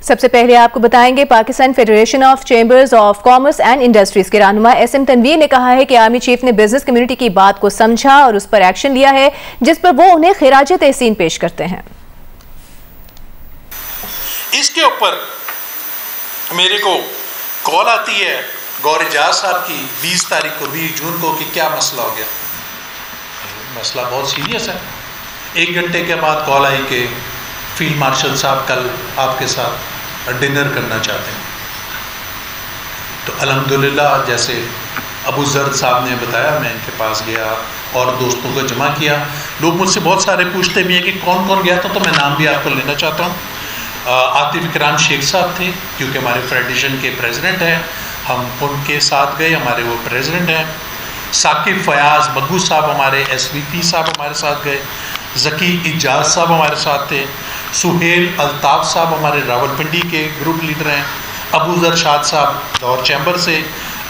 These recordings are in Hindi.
सबसे पहले आपको बताएंगे Pakistan federation of chambers of commerce and industries के रहनुमा SM तनवीर ने कहा है कि आर्मी चीफ ने बिजनेस कम्युनिटी की बात को समझा और उस पर एक्शन लिया है, जिस पर वो उन्हें खिराज तहसीन पेश करते हैं। इसके ऊपर मेरे को कॉल आती है गौर एजाज साहब की 20 तारीख को 20 जून को कि क्या मसला हो गया। मसला बहुत सीरियस है। 1 घंटे के बाद कॉल आई कि फील्ड मार्शल साहब कल आपके साथ डिनर करना चाहते हैं। तो अल्हम्दुलिल्लाह जैसे अबू जर्द साहब ने बताया, मैं इनके पास गया और दोस्तों को जमा किया। लोग मुझसे बहुत सारे पूछते भी हैं कि कौन कौन गया था, तो मैं नाम भी आपको लेना चाहता हूँ। आतिफ इकराम शेख साहब थे, क्योंकि हमारे फेडरेशन के प्रेसिडेंट हैं, हम उनके साथ गए, हमारे वो प्रेसिडेंट हैं। साकिब फयाज बग्गू साहब हमारे SVP साहब हमारे साथ गए। ज़की इजाज़ साहब हमारे साथ थे। सुहेल अल्ताफ़ साहब हमारे रावलपिंडी के ग्रुप लीडर हैं। अबू ज़र शाद साहब लाहौर चैम्बर से।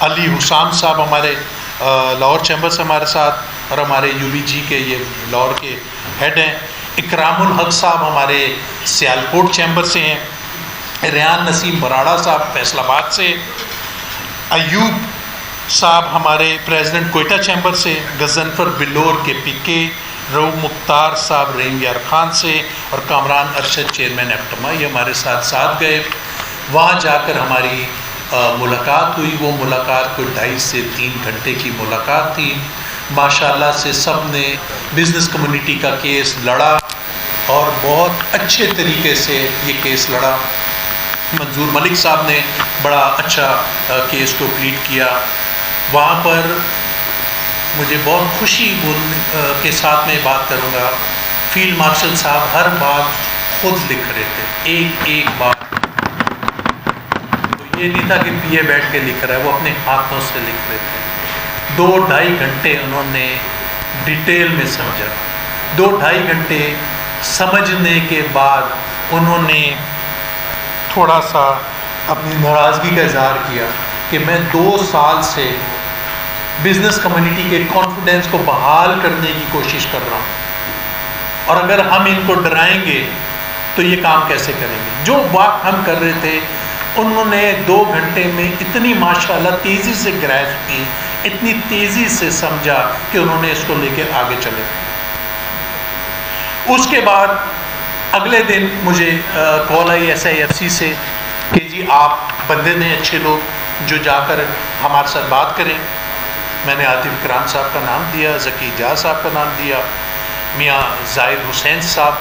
अली हुसाम साहब हमारे लाहौर चैम्बर से हमारे साथ, और हमारे UBG के ये लाहौर के हेड हैं। इकरामुल हक साहब हमारे सियालकोट चैम्बर से हैं। रेहान नसीम बराड़ा साहब फैसलाबाद से। अयूब साहब हमारे प्रेसिडेंट कोयटा चैम्बर से। गजनफर बिल्लोर के PK। रऊ मुख्तार साहब रहीम यार खान से। और कामरान अरशद चेयरमैन एफ्टमा, ये हमारे साथ साथ गए। वहाँ जाकर हमारी मुलाकात हुई। वो मुलाकात कोई 2.5 से 3 घंटे की मुलाकात थी। माशाल्लाह से सब ने बिज़नेस कम्युनिटी का केस लड़ा और बहुत अच्छे तरीके से ये केस लड़ा। मंजूर मलिक साहब ने बड़ा अच्छा केस को प्लीड किया। वहाँ पर मुझे बहुत खुशी के साथ मैं बात करूँगा, फील्ड मार्शल साहब हर बात खुद लिख रहे थे, एक एक बात। तो ये नहीं था कि PA बैठ के लिख रहा है, वो अपने हाथों से लिख रहे थे। 2-2.5 घंटे उन्होंने डिटेल में समझा। 2-2.5 घंटे समझने के बाद उन्होंने थोड़ा सा अपनी नाराज़गी का इजहार किया कि मैं 2 साल से बिज़नेस कम्युनिटी के कॉन्फिडेंस को बहाल करने की कोशिश कर रहा हूँ, और अगर हम इनको डराएंगे तो ये काम कैसे करेंगे। जो बात हम कर रहे थे उन्होंने 2 घंटे में इतनी माशाल्लाह तेज़ी से ग्रैस्प की, इतनी तेज़ी से समझा कि उन्होंने इसको लेकर आगे चले। उसके बाद अगले दिन मुझे कॉल आई SIFC से कि जी आप बंदे ने अच्छे लोग जो जाकर हमारे साथ बात करें। मैंने आतिफ इकराम साहब का नाम दिया, ज़की इजाज़ साहब का नाम दिया, मियाँ जाहिद हुसैन साहब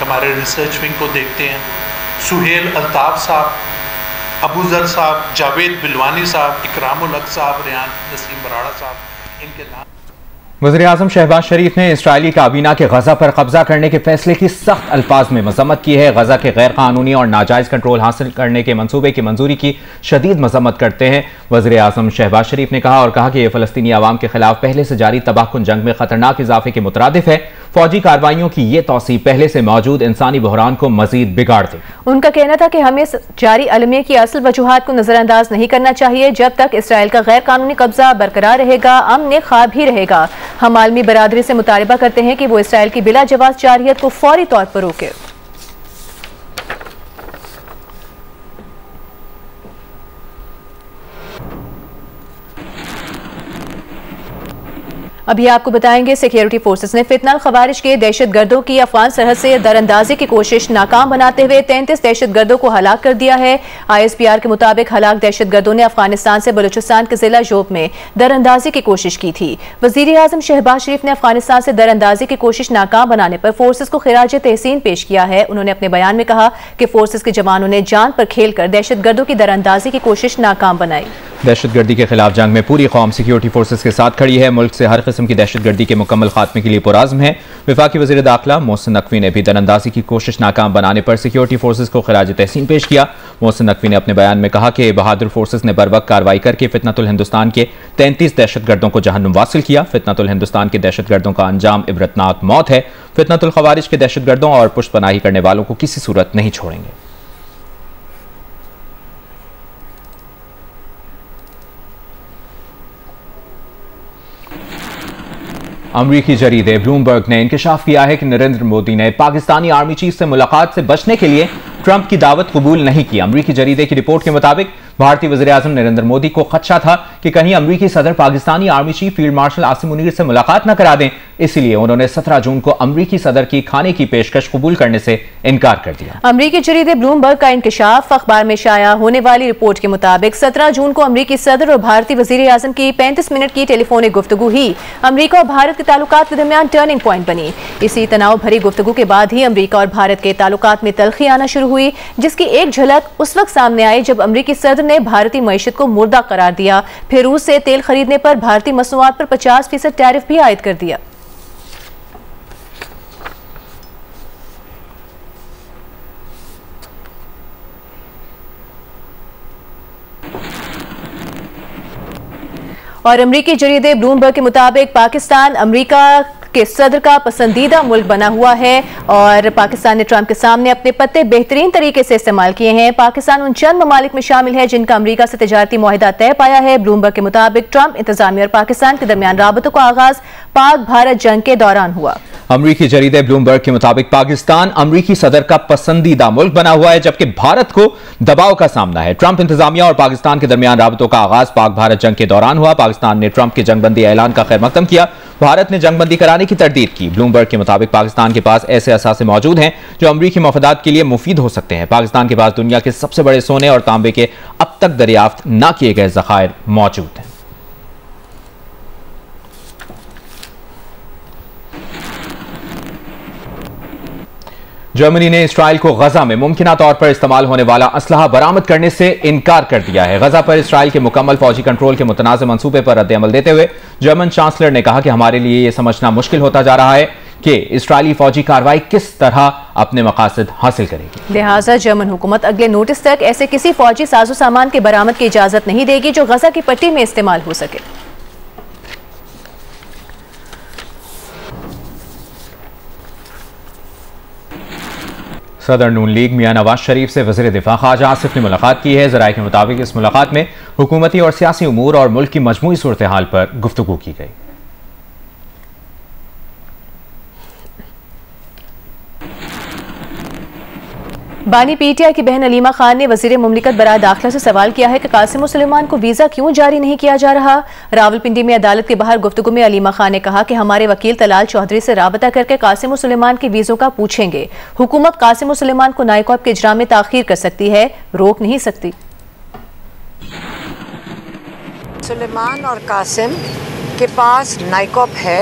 हमारे रिसर्च विंग को देखते हैं, सुहेल अल्ताफ़ साहब, अबू ज़र साहब, जावेद बिलवानी साहब, इकरामुल हक साहब, रेहान नसीम बराड़ा साहब, इनके नाम। वज़ीर-ए-आज़म शहबाज शरीफ ने इसराइली काबीना के गजा पर कब्जा करने के फैसले की सख्त अल्फाज में मजम्मत की है। गजा के गैर कानूनी और नाजायज़ कंट्रोल हासिल करने के मंसूबे की मंजूरी की शदीद मजम्मत करते हैं। वज़ीर-ए-आज़म शहबाज शरीफ ने कहा कि यह फ़लस्तीनी अवाम के खिलाफ पहले से जारी तबाहकुन जंग में खतरनाक इजाफे के मुतरादिफ है। फौजी कार्रवाइयों की ये तौसी पहले से मौजूद इंसानी बहरान को मजीद बिगाड़ दे। उनका कहना था कि हमें जारी अलमिया की असल वजूहात को नजरअंदाज नहीं करना चाहिए। जब तक इसराइल का गैर कानूनी कब्जा बरकरार रहेगा, अमन ख्वाब ही रहेगा। हम आलमी बरादरी से मुतालबा करते हैं कि वो इसराइल की बिला जवाब जारियत को फौरी तौर पर रोके। अभी आपको बताएंगे सिक्योरिटी फोर्सेस ने फितनल खवारिज के दहशतगर्दों की अफगान सरहद से दरअंदाजी की कोशिश नाकाम बनाते हुए 33 दहशतगर्दों को हलाक कर दिया है। ISPR के मुताबिक हलाक दहशतगर्दों ने अफगानिस्तान से बलूचिस्तान के जिला जोब में दरअंदाजी की कोशिश की थी। वज़ीर-ए-आज़म शहबाज शरीफ ने अफगानिस्तान से दरअंदाजी की कोशिश नाकाम बनाने पर फोर्सेस को खिराज तहसीन पेश किया है। उन्होंने अपने बयान में कहा कि फोर्सेस के जवानों ने जान पर खेलकर दहशतगर्दों की दरअंदाजी की कोशिश नाकाम बनाई। दहशतगर्दी के खिलाफ जंग में पूरी कौम सिक्योरिटी फोर्सेस के साथ खड़ी है। मुल्क से हर किस्म की दहशतगर्दी के मुकम्मल खात्मे के लिए पुराज़्म है। वफाकी वज़ीर दाखिला मोहसिन नकवी ने भी दरअंदाजी की कोशिश नाकाम बनाने पर सिक्योरिटी फोर्सेस को खिराज तहसीन पेश किया। मोहसिन नकवी ने अपने बयान में कहा कि बहादुर फोर्सेस ने बर वक्त कार्रवाई करके फितनतुल हिंदुस्तान के 33 दहशतगर्दों को जहन्नुम वासिल किया। फितनतुल हिंदुस्तान के दहशतगर्दों का अंजाम इबरतनाक मौत है। फितनतुल खवारिज के दहशतगर्दों और पुष्पनाही करने वालों को किसी सूरत नहीं छोड़ेंगे। अमरीकी जरीदे ब्लूमबर्ग ने इंकशाफ किया है कि नरेंद्र मोदी ने पाकिस्तानी आर्मी चीफ से मुलाकात से बचने के लिए ट्रंप की दावत कबूल नहीं की। अमरीकी जरीदे की रिपोर्ट के मुताबिक भारतीय वज़ीर-ए-आज़म नरेंद्र मोदी को खदशा था कि कहीं अमरीकी सदर Pakistani army chief field marshal Asim Munir से मुलाकात न करा दें, इसलिए उन्होंने 17 जून को अमरीकी सदर की खाने की पेशकश कबूल करने से इनकार कर दिया। अमरीकी जरीदे ब्लूमबर्ग का इंकशाफ अखबार में शाया होने वाली रिपोर्ट के मुताबिक 17 जून को अमरीकी सदर और भारतीय वज़ीर-ए-आज़म की 35 मिनट की टेलीफोनिक गुफ्तगू ही अमरीका और भारत के ताल्लुकात के दरमियान टर्निंग पॉइंट बनी। इसी तनाव भरी गुफ्तगू के बाद ही अमरीका और भारत के ताल्लुकात में तल्खी आना शुरू हुई, जिसकी एक झलक उस वक्त सामने आई जब अमरीकी सदर ने भारतीय मईशत को मुर्दा करार दिया, फिर रूस से तेल खरीदने पर भारतीय मसनूआत पर 50% टैरिफ भी आयद कर दिया। और अमरीकी जरीदे ब्लूमबर्ग के मुताबिक पाकिस्तान अमरीका के सदर का पसंदीदा मुल्क बना हुआ है और पाकिस्तान ने ट्रंप के सामने अपने पत्ते बेहतरीन तरीके से इस्तेमाल किए हैं। पाकिस्तान उन चंद ममालिक में शामिल है जिनका अमरीका से तिजारती मुआहिदा तय पाया है। ब्लूमबर्ग के मुताबिक ट्रंप इंतजामिया और पाकिस्तान के दरमियान राबतों का आगाज पाक भारत जंग के दौरान हुआ। अमरीकी जरीदे ब्लूमबर्ग के मुताबिक पाकिस्तान अमरीकी सदर का पसंदीदा मुल्क बना हुआ है, जबकि भारत को दबाव का सामना है। ट्रंप इंतजामिया और पाकिस्तान के दरमियान राबतों का आगाज पाक भारत जंग के दौरान हुआ। पाकिस्तान ने ट्रंप के जंगबंदी ऐलान का खैर मकदम किया, भारत ने जंगबंदी कराने की तरदीद की। ब्लूमबर्ग के मुताबिक पाकिस्तान के पास ऐसे असासे मौजूद हैं जो अमरीकी मफादात के लिए मुफीद हो सकते हैं। पाकिस्तान के पास दुनिया के सबसे बड़े सोने और तांबे के अब तक दरियाफ्त न किए गए ज़खायर मौजूद हैं। जर्मनी ने इसराइल को गजा में मुमकिना तौर पर इस्तेमाल होने वाला असलहा बरामद करने से इनकार कर दिया है। गजा पर इसराइल के मुकम्मल फौजी कंट्रोल के मुतनाज़ मंसूबे पर रद्द-ए-अमल देते हुए जर्मन चांसलर ने कहा कि हमारे लिए यह समझना मुश्किल होता जा रहा है कि इसराइली फौजी कार्रवाई किस तरह अपने मकासद हासिल करेगी। लिहाजा जर्मन हुकूमत अगले नोटिस तक ऐसे किसी फौजी साजो सामान के बरामद की इजाजत नहीं देगी जो गजा की पट्टी में इस्तेमाल हो सके। सदर नून लीग मियां नवाज शरीफ से वज़ीर दिफा ख्वाजा आसिफ ने मुलाकात की है। ज़राए के मुताबिक इस मुलाकात में हुकूमती और सियासी उमूर और मुल्क की मजमूई सूरत हाल पर गुफ्तगू की गई। बानी पीटीआई की बहन अलीमा खान ने वज़ीर मुमलिकत बराए दाखिला से सवाल किया है कि कासिम सुलेमान को वीजा क्यों जारी नहीं किया जा रहा। रावलपिंडी में अदालत के बाहर गुफ्तगू में अलीमा खान ने कहा कि हमारे वकील तलाल चौधरी से राबता करके कासिम सुलेमान के वीजों का पूछेंगे। हुकूमत कासिम सुलेमान को नाइकॉब के इजरा में ताखीर कर सकती है, रोक नहीं सकती। सुलेमान और कासिम के पास नाइकॉब है,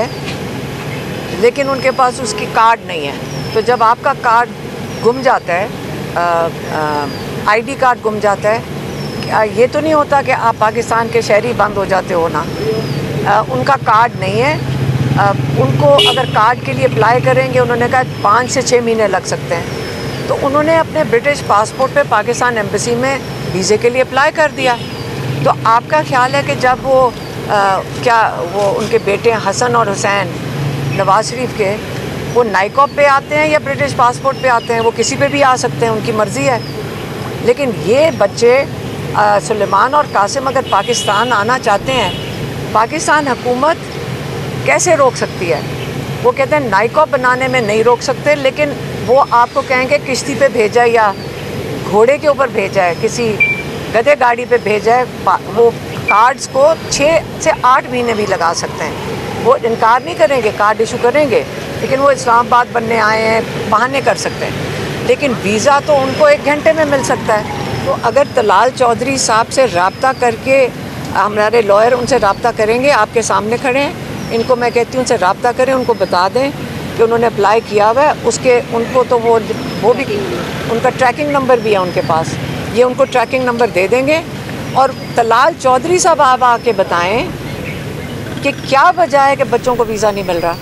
लेकिन उनके पास उसकी कार्ड नहीं है। तो जब आपका कार्ड गुम जाता है, आईडी कार्ड गुम जाता है, ये तो नहीं होता कि आप पाकिस्तान के शहरी बंद हो जाते हो ना। उनका कार्ड नहीं है। उनको अगर कार्ड के लिए अप्लाई करेंगे, उन्होंने कहा 5 से 6 महीने लग सकते हैं। तो उन्होंने अपने ब्रिटिश पासपोर्ट पे पाकिस्तान एम्बेसी में वीज़े के लिए अप्लाई कर दिया। तो आपका ख्याल है कि जब वो उनके बेटे हसन और हुसैन नवाज शरीफ के वो नाइकॉब पे आते हैं या ब्रिटिश पासपोर्ट पे आते हैं, वो किसी पे भी आ सकते हैं, उनकी मर्ज़ी है। लेकिन ये बच्चे सुलेमान और कासिम अगर पाकिस्तान आना चाहते हैं, पाकिस्तान हुकूमत कैसे रोक सकती है? वो कहते हैं नाइकॉब बनाने में नहीं रोक सकते, लेकिन वो आपको कहेंगे किश्ती पे भेजा या घोड़े के ऊपर भेजा है, किसी गधे गाड़ी पे भेजा है। वो कार्ड्स को 6 से 8 महीने भी लगा सकते हैं। वो इनकार नहीं करेंगे, कार्ड इशू करेंगे, लेकिन वो इस्लामाबाद बनने आए हैं, बहाने कर सकते हैं। लेकिन वीज़ा तो उनको 1 घंटे में मिल सकता है। तो अगर तलाल चौधरी साहब से रब्ता करके, हमारे लॉयर उनसे रब्ता करेंगे, आपके सामने खड़े हैं, इनको मैं कहती हूँ उनसे रब्ता करें, उनको बता दें कि उन्होंने अप्लाई किया हुआ है। उसके उनको तो वो भी उनका ट्रैकिंग नंबर भी है उनके पास, ये उनको ट्रैकिंग नंबर दे देंगे। और तलाल चौधरी साहब आप आके बताएं कि क्या वजह है कि बच्चों को वीज़ा नहीं मिल रहा।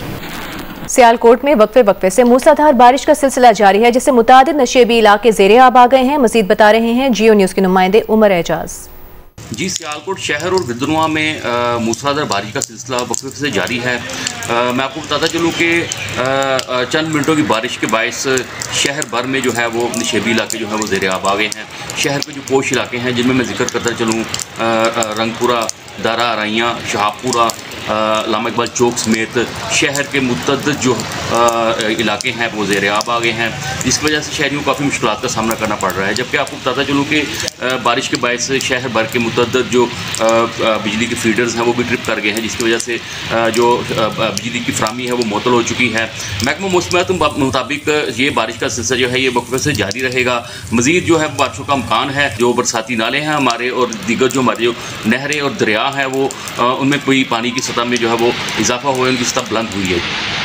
सियालकोट में वक्फे से मूसलाधार बारिश का सिलसिला जारी है, जिससे मुतादिद नशेबी इलाके ज़ेरे आब आ गए हैं। मजीद बता रहे हैं जियो न्यूज़ के नुमाइंदे उमर एजाज। जी, सियालकोट शहर और गिदरुआ में मूसलाधार बारिश का सिलसिला वक्फे से जारी है। मैं आपको बताता चलूँ कि चंद मिनटों की बारिश के बायस शहर भर में जो है वो नशेबी इलाके जो है वो ज़ेरे आब आ गए हैं। शहर के जो पोश इलाके हैं, जिनमें मैं जिक्र करता चलूँ रंगपुरा, दारा आरैया, शाहपुरा, लामा इकबाल चौक समेत शहर के मुतअद्दिद जो इलाके हैं वो ज़ेर-ए-आब आ गए हैं, जिसकी वजह से शहरियों को काफ़ी मुश्किलात का सामना करना पड़ रहा है। जबकि आपको बताता चलूँ कि बारिश के बायस शहर भर के मुतअद्दिद जो बिजली के फीडर्स हैं वो भी ट्रिप कर गए हैं, जिसकी वजह से जो बिजली की फराहमी है वो मुअत्तल हो चुकी है। महकमा मौसमियात के मुताबिक ये बारिश का सिलसिला जो है ये वक्फे से जारी रहेगा। मज़ीद जो है बारिशों का अमकान है। जो बरसाती नाले हैं हमारे और दीगर जो हमारे जो नहरें और दरिया हैं वो उनमें कोई पानी की सतह में जो है वो इजाफा हुआ है, उनकी सतह बुलंद हुई है।